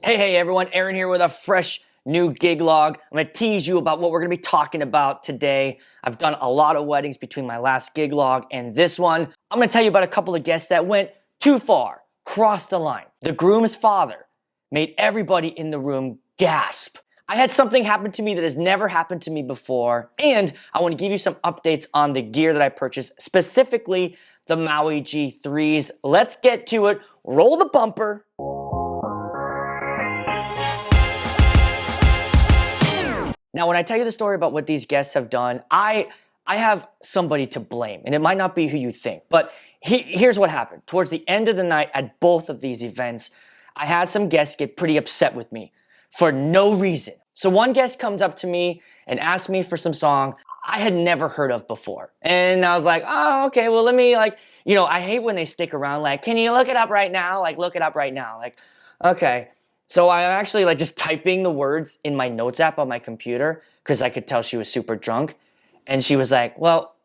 Hey everyone, Aaron here with a fresh new gig log. I'm gonna tease you about what we're gonna be talking about today. I've done a lot of weddings between my last gig log and this one. I'm gonna tell you about a couple of guests that went too far, crossed the line. The groom's father made everybody in the room gasp. I had something happen to me that has never happened to me before, and I wanna give you some updates on the gear that I purchased, specifically the MAUI G3s. Let's get to it. Roll the bumper. Now, when I tell you the story about what these guests have done, I have somebody to blame, and it might not be who you think, but here's what happened. Towards the end of the night at both of these events, I had some guests get pretty upset with me for no reason. So one guest comes up to me and asks me for some song I had never heard of before. And I was like, oh, okay, well, let me I hate when they stick around like, can you look it up right now? Like, look it up right now. Like, okay. So I'm actually just typing the words in my notes app on my computer because I could tell she was super drunk. And she was like, well,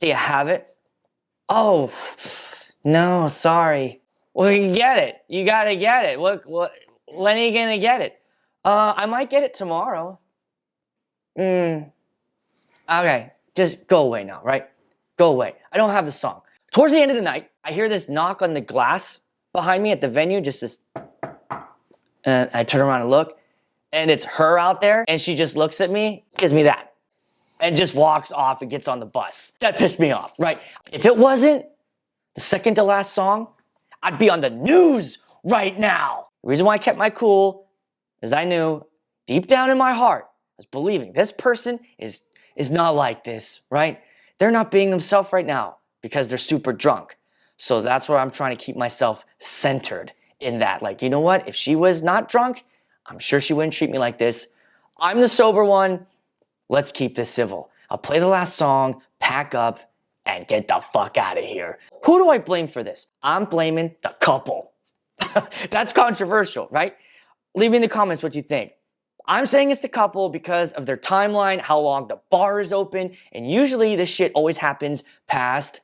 do you have it? Oh, no, sorry. Well, you get it. You gotta get it. What, when are you gonna get it? I might get it tomorrow. Okay, just go away now, right? Go away. I don't have the song. Towards the end of the night, I hear this knock on the glass behind me at the venue, just this. And I turn around and look, and it's her out there, and she just looks at me, gives me that, and just walks off and gets on the bus. That pissed me off, right? If it wasn't the second to last song, I'd be on the news right now. The reason why I kept my cool is I knew deep down in my heart, I was believing this person is not like this, right? They're not being themselves right now because they're super drunk. So that's where I'm trying to keep myself centered in that. Like, you know what? If she was not drunk, I'm sure she wouldn't treat me like this. I'm the sober one. Let's keep this civil. I'll play the last song, pack up, and get the fuck out of here. Who do I blame for this? I'm blaming the couple. That's controversial, right? Leave me in the comments what you think. I'm saying it's the couple because of their timeline, how long the bar is open, and usually this shit always happens past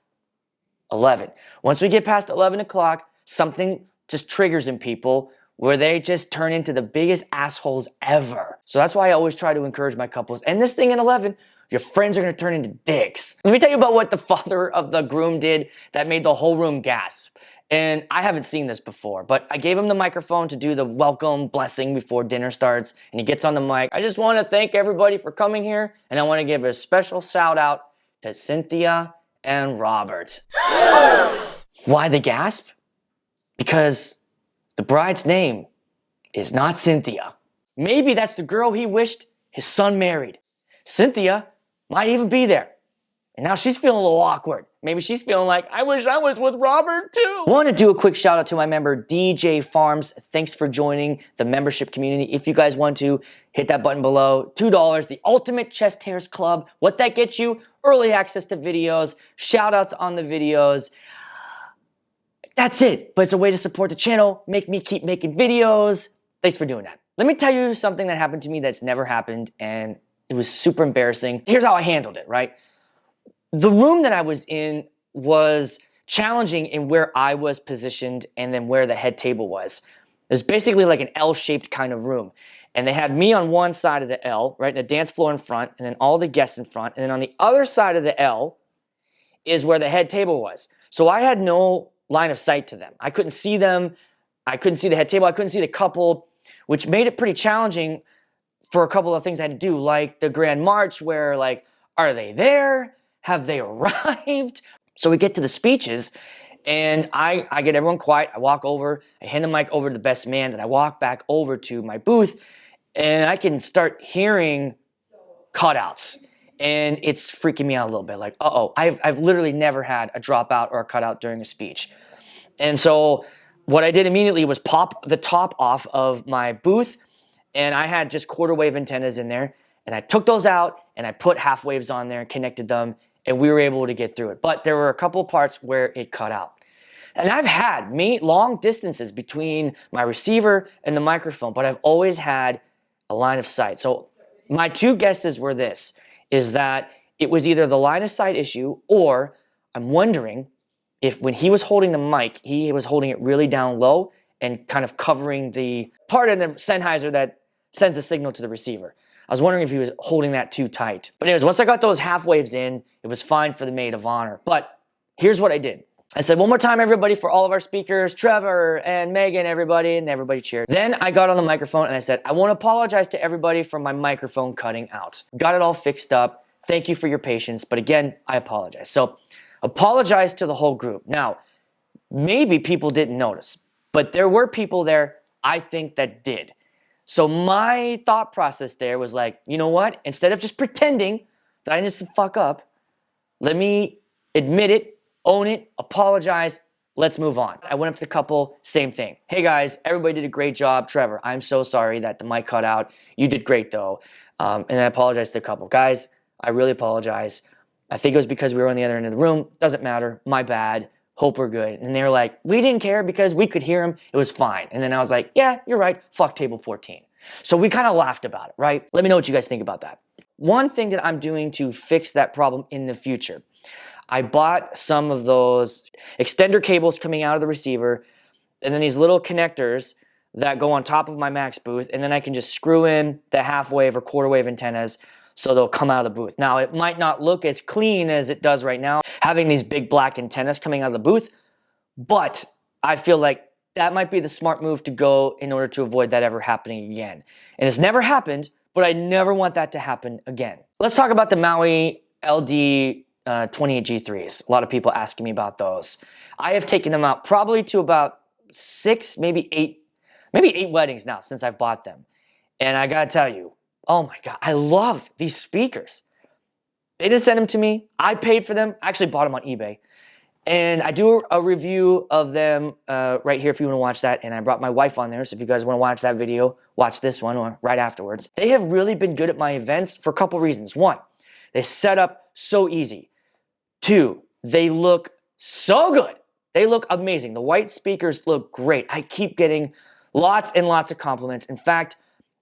11. Once we get past 11 o'clock, something just triggers in people where they just turn into the biggest assholes ever. So that's why I always try to encourage my couples. And this thing at 11, your friends are gonna turn into dicks. Let me tell you about what the father of the groom did that made the whole room gasp. And I haven't seen this before, but I gave him the microphone to do the welcome blessing before dinner starts, and he gets on the mic. I just wanna thank everybody for coming here, and I wanna give a special shout out to Cynthia and Robert. Why the gasp? Because the bride's name is not Cynthia. Maybe that's the girl he wished his son married. Cynthia might even be there. And now she's feeling a little awkward. Maybe she's feeling like, I wish I was with Robert too. I want to do a quick shout out to my member, DJ Farms. Thanks for joining the membership community. If you guys want to, hit that button below. $2, the Ultimate Chest Hairs Club. What that gets you? Early access to videos, shout outs on the videos. That's it, but it's a way to support the channel, make me keep making videos. Thanks for doing that. Let me tell you something that happened to me that's never happened, and it was super embarrassing. Here's how I handled it, right? The room that I was in was challenging in where I was positioned and then where the head table was. It was basically like an L-shaped kind of room. And they had me on one side of the L, right, the dance floor in front, and then all the guests in front. And then on the other side of the L is where the head table was. So I had no line of sight to them. I couldn't see them. I couldn't see the head table. I couldn't see the couple, which made it pretty challenging for a couple of things I had to do, like the Grand March where like, are they there? Have they arrived? So we get to the speeches and I get everyone quiet. I walk over, I hand the mic over to the best man, and I walk back over to my booth and I can start hearing cutouts. And it's freaking me out a little bit, like, uh-oh, I've literally never had a dropout or a cutout during a speech. And so what I did immediately was pop the top off of my booth, and I had just quarter wave antennas in there, and I took those out, and I put half waves on there and connected them, and we were able to get through it. But there were a couple parts where it cut out. And I've had long distances between my receiver and the microphone, but I've always had a line of sight. So my two guesses were this, is that it was either the line of sight issue, or I'm wondering if when he was holding the mic, he was holding it really down low and kind of covering the part of the Sennheiser that sends the signal to the receiver. I was wondering if he was holding that too tight. But anyways, once I got those half waves in, it was fine for the maid of honor. But here's what I did. I said, one more time, everybody, for all of our speakers, Trevor and Megan, everybody, and everybody cheered. Then I got on the microphone and I said, I want to apologize to everybody for my microphone cutting out. Got it all fixed up. Thank you for your patience. But again, I apologize. So apologize to the whole group. Now, maybe people didn't notice, but there were people there, I think, that did. So my thought process there was like, you know what? Instead of just pretending that I just fuck up, let me admit it, own it, apologize, let's move on. I went up to the couple, same thing. Hey guys, everybody did a great job. Trevor, I'm so sorry that the mic cut out. You did great though. And I apologized to the couple. Guys, I really apologize. I think it was because we were on the other end of the room. Doesn't matter. My bad. Hope we're good. And they were like, we didn't care because we could hear him. It was fine. And then I was like, yeah, you're right. Fuck table 14. So we kind of laughed about it, right? Let me know what you guys think about that. One thing that I'm doing to fix that problem in the future, I bought some of those extender cables coming out of the receiver and then these little connectors that go on top of my Max booth, and then I can just screw in the half wave or quarter wave antennas so they'll come out of the booth. Now, it might not look as clean as it does right now, having these big black antennas coming out of the booth, but I feel like that might be the smart move to go in order to avoid that ever happening again. And it's never happened, but I never want that to happen again. Let's talk about the MAUI LD 28 G3s. A lot of people asking me about those. I have taken them out probably to about 6, maybe 8 weddings now since I've bought them. And I gotta tell you, oh my God, I love these speakers. They didn't send them to me. I paid for them. I actually bought them on eBay. And I do a review of them right here if you want to watch that. And I brought my wife on there. So if you guys want to watch that video, watch this one or right afterwards. They have really been good at my events for a couple reasons. One, they set up so easy. Two, they look so good. They look amazing. The white speakers look great. I keep getting lots and lots of compliments. In fact,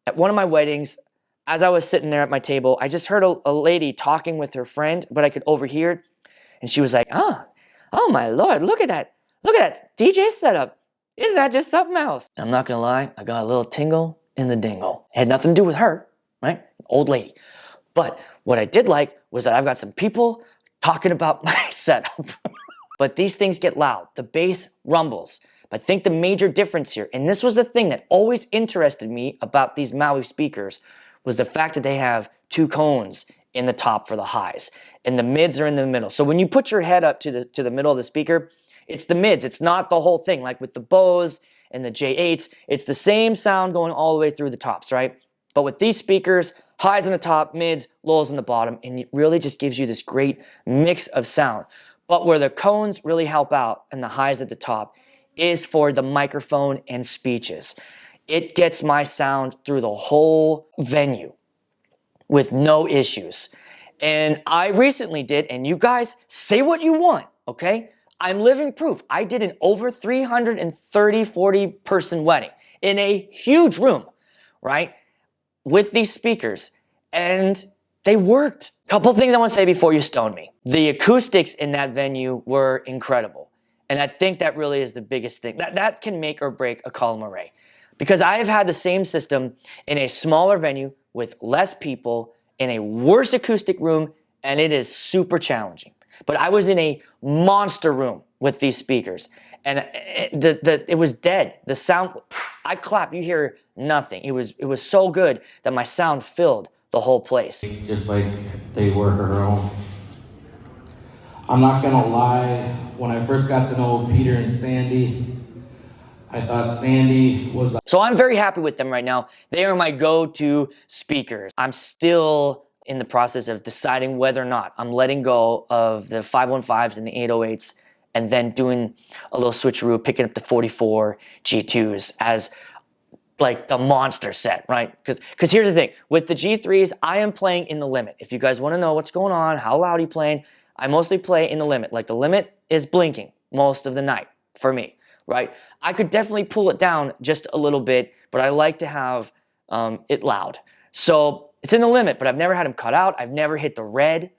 at one of my weddings, as I was sitting there at my table, I just heard a lady talking with her friend, but I could overhear it. And she was like, oh my Lord, look at that DJ setup. Isn't that just something else? I'm not gonna lie, I got a little tingle in the dingle. It had nothing to do with her, right? Old lady. But what I did like was that I've got some people talking about my setup. But these things get loud. The bass rumbles. But I think the major difference here, and this was the thing that always interested me about these MAUI speakers, was the fact that they have 2 cones in the top for the highs, and the mids are in the middle. So when you put your head up to the middle of the speaker, it's the mids. It's not the whole thing. Like with the Bose and the J8s, it's the same sound going all the way through the tops, right? But with these speakers, highs on the top, mids, lows on the bottom, and it really just gives you this great mix of sound. But where the cones really help out and the highs at the top is for the microphone and speeches. It gets my sound through the whole venue with no issues. And I recently did, and you guys say what you want, okay? I'm living proof. I did an over 330, 40 person wedding in a huge room, right? With these speakers, and they worked. Couple things I want to say before you stone me. The acoustics in that venue were incredible. And I think that really is the biggest thing. That can make or break a column array. Because I have had the same system in a smaller venue with less people in a worse acoustic room, and it is super challenging. But I was in a monster room with these speakers, and it was dead. The sound, I clap, you hear nothing. It was so good that my sound filled the whole place. Just like they were her own. I'm not gonna lie, when I first got to know Peter and Sandy, I thought Sandy was... So I'm very happy with them right now. They are my go-to speakers. I'm still in the process of deciding whether or not I'm letting go of the 515s and the 808s and then doing a little switcheroo, picking up the 44 G2s as like the monster set, right? Because here's the thing, with the G3s, I am playing in the limit. If you guys want to know what's going on, how loud are you playing, I mostly play in the limit. Like the limit is blinking most of the night for me, right? I could definitely pull it down just a little bit, but I like to have it loud. So it's in the limit, but I've never had them cut out. I've never hit the red,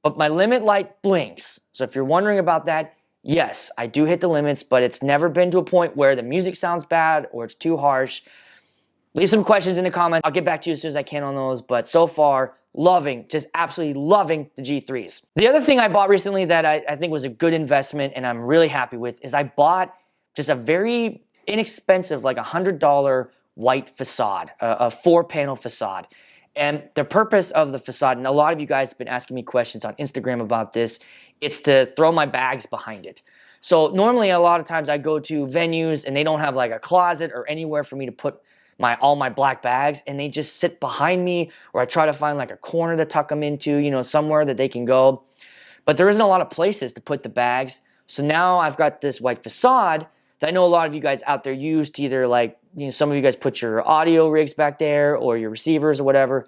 but my limit light blinks. So if you're wondering about that, yes, I do hit the limits, but it's never been to a point where the music sounds bad or it's too harsh. Leave some questions in the comments. I'll get back to you as soon as I can on those. But so far, loving, just absolutely loving the G3s. The other thing I bought recently that I think was a good investment and I'm really happy with is I bought just a very inexpensive, like $100 white facade, a 4-panel facade. And the purpose of the facade, and a lot of you guys have been asking me questions on Instagram about this, it's to throw my bags behind it. So normally a lot of times I go to venues and they don't have like a closet or anywhere for me to put all my black bags, and they just sit behind me, or I try to find like a corner to tuck them into, you know, somewhere that they can go. But there isn't a lot of places to put the bags. So now I've got this white facade that I know a lot of you guys out there use to either, like, you know, some of you guys put your audio rigs back there or your receivers or whatever.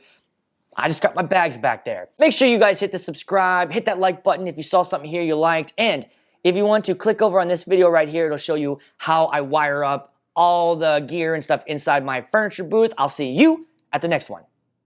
I just got my bags back there. Make sure you guys hit the subscribe, hit that like button if you saw something here you liked, and if you want to, click over on this video right here. It'll show you how I wire up all the gear and stuff inside my furniture booth. I'll see you at the next one.